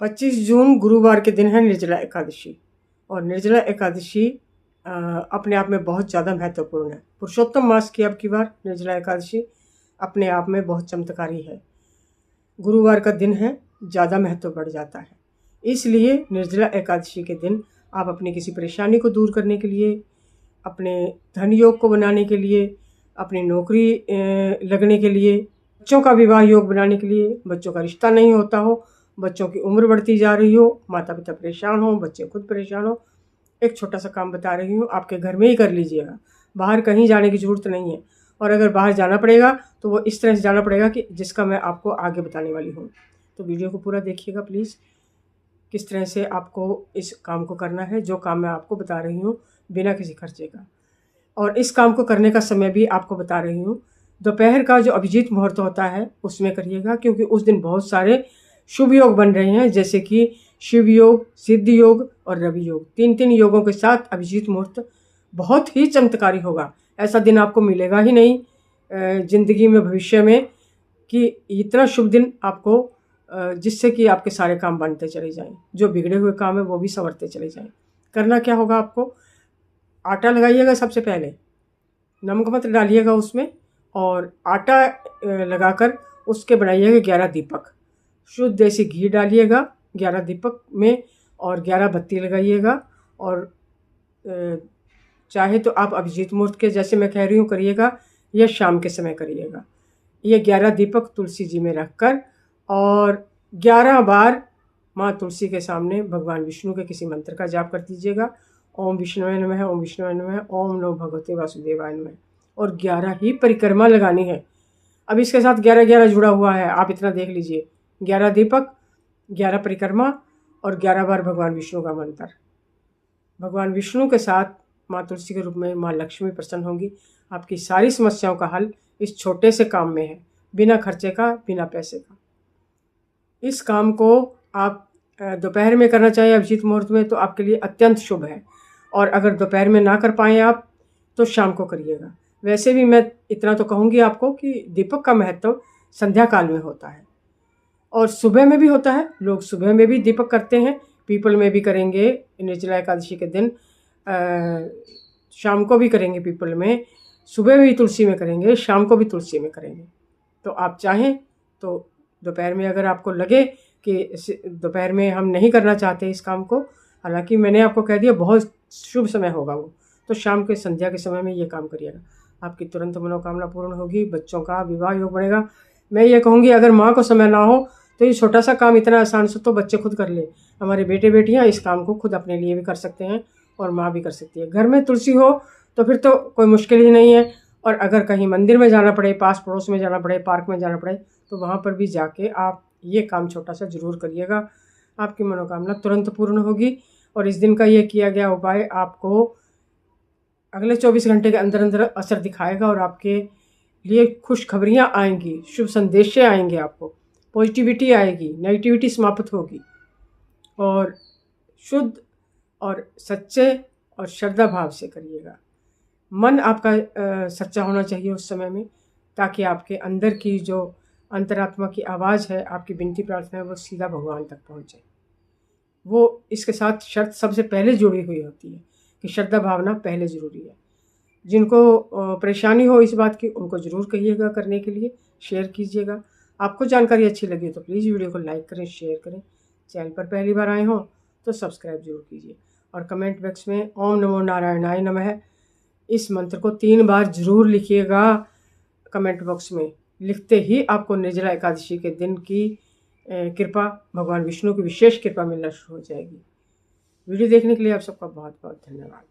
25 जून गुरुवार के दिन है निर्जला एकादशी। और निर्जला एकादशी अपने आप में बहुत ज़्यादा महत्वपूर्ण है। पुरुषोत्तम मास की अब की बार निर्जला एकादशी अपने आप में बहुत चमत्कारी है। गुरुवार का दिन है, ज़्यादा महत्व बढ़ जाता है। इसलिए निर्जला एकादशी के दिन आप अपनी किसी परेशानी को दूर करने के लिए, अपने धन योग को बनाने के लिए, अपनी नौकरी लगने के लिए, बच्चों का विवाह योग बनाने के लिए, बच्चों का रिश्ता नहीं होता हो, बच्चों की उम्र बढ़ती जा रही हो, माता पिता परेशान हो, बच्चे खुद परेशान हो, एक छोटा सा काम बता रही हूँ, आपके घर में ही कर लीजिएगा। बाहर कहीं जाने की ज़रूरत नहीं है। और अगर बाहर जाना पड़ेगा तो वो इस तरह से जाना पड़ेगा कि जिसका मैं आपको आगे बताने वाली हूँ। तो वीडियो को पूरा देखिएगा प्लीज़, किस तरह से आपको इस काम को करना है, जो काम मैं आपको बता रही हूँ बिना किसी खर्चे का। और इस काम को करने का समय भी आपको बता रही हूँ। दोपहर का जो अभिजीत मुहूर्त होता है उसमें करिएगा, क्योंकि उस दिन बहुत सारे शुभ योग बन रहे हैं, जैसे कि शिव योग, सिद्ध योग और रवि योग। 3 योगों के साथ अभिजीत मुहूर्त बहुत ही चमत्कारी होगा। ऐसा दिन आपको मिलेगा ही नहीं ज़िंदगी में, भविष्य में, कि इतना शुभ दिन आपको, जिससे कि आपके सारे काम बनते चले जाएं, जो बिगड़े हुए काम है वो भी संवरते चले जाएं। करना क्या होगा आपको, आटा लगाइएगा सबसे पहले, नमक मत डालिएगा उसमें, और आटा लगाकर उसके बनाइएगा 11 दीपक। शुद्ध देसी घी डालिएगा 11 दीपक में, और 11 बत्ती लगाइएगा। और चाहे तो आप अभिजीत मुहूर्त के, जैसे मैं कह रही हूँ, करिएगा, या शाम के समय करिएगा। ये 11 दीपक तुलसी जी में रखकर और 11 बार माँ तुलसी के सामने भगवान विष्णु के किसी मंत्र का जाप कर दीजिएगा। ओम विष्णुवे नमः, ओम विष्णुवे नमः, ओम नमो भगवते वासुदेवाय नमः। और 11 ही परिक्रमा लगानी है। अब इसके साथ 11-11 जुड़ा हुआ है, आप इतना देख लीजिए। 11 दीपक, 11 परिक्रमा और 11 बार भगवान विष्णु का मंत्र। भगवान विष्णु के साथ माँ तुलसी के रूप में माँ लक्ष्मी प्रसन्न होंगी। आपकी सारी समस्याओं का हल इस छोटे से काम में है, बिना खर्चे का, बिना पैसे का। इस काम को आप दोपहर में करना चाहिए अभिजीत मुहूर्त में, तो आपके लिए अत्यंत शुभ है। और अगर दोपहर में ना कर पाएँ आप तो शाम को करिएगा। वैसे भी मैं इतना तो कहूँगी आपको कि दीपक का महत्व संध्या काल में होता है और सुबह में भी होता है। लोग सुबह में भी दीपक करते हैं, पीपल में भी करेंगे निर्जला एकादशी के दिन, शाम को भी करेंगे पीपल में, सुबह भी तुलसी में करेंगे, शाम को भी तुलसी में करेंगे। तो आप चाहें तो दोपहर में, अगर आपको लगे कि दोपहर में हम नहीं करना चाहते इस काम को, हालांकि मैंने आपको कह दिया बहुत शुभ समय होगा वो, तो शाम के संध्या के समय में ये काम करिएगा। आपकी तुरंत मनोकामना पूर्ण होगी, बच्चों का विवाह योग बनेगा। मैं ये कहूँगी, अगर माँ को समय ना हो तो ये छोटा सा काम इतना आसान से तो बच्चे खुद कर ले। हमारे बेटे बेटियाँ इस काम को खुद अपने लिए भी कर सकते हैं और माँ भी कर सकती है। घर में तुलसी हो तो फिर तो कोई मुश्किल ही नहीं है। और अगर कहीं मंदिर में जाना पड़े, पास पड़ोस में जाना पड़े, पार्क में जाना पड़े, तो वहाँ पर भी जाके आप ये काम छोटा सा ज़रूर करिएगा। आपकी मनोकामना तुरंत पूर्ण होगी। और इस दिन का ये किया गया उपाय आपको अगले 24 घंटे के अंदर अंदर असर दिखाएगा और आपके लिए खुशखबरियाँ आएंगी, शुभ संदेशे आएंगे, आपको पॉजिटिविटी आएगी, नेगेटिविटी समाप्त होगी। और शुद्ध और सच्चे और श्रद्धा भाव से करिएगा। मन आपका सच्चा होना चाहिए उस समय में, ताकि आपके अंदर की जो अंतरात्मा की आवाज़ है, आपकी विनती प्रार्थना है, वो सीधा भगवान तक पहुँचे। वो इसके साथ शर्त सबसे पहले जुड़ी हुई होती है कि श्रद्धा भावना पहले ज़रूरी है। जिनको परेशानी हो इस बात की, उनको ज़रूर कहिएगा करने के लिए, शेयर कीजिएगा। आपको जानकारी अच्छी लगी तो प्लीज़ वीडियो को लाइक करें, शेयर करें। चैनल पर पहली बार आए हों तो सब्सक्राइब जरूर कीजिए। और कमेंट बॉक्स में ओम नमो नारायणाय नमः इस मंत्र को 3 बार ज़रूर लिखिएगा। कमेंट बॉक्स में लिखते ही आपको निर्जला एकादशी के दिन की कृपा, भगवान विष्णु की विशेष कृपा मिलना शुरू हो जाएगी। वीडियो देखने के लिए आप सबका बहुत बहुत धन्यवाद।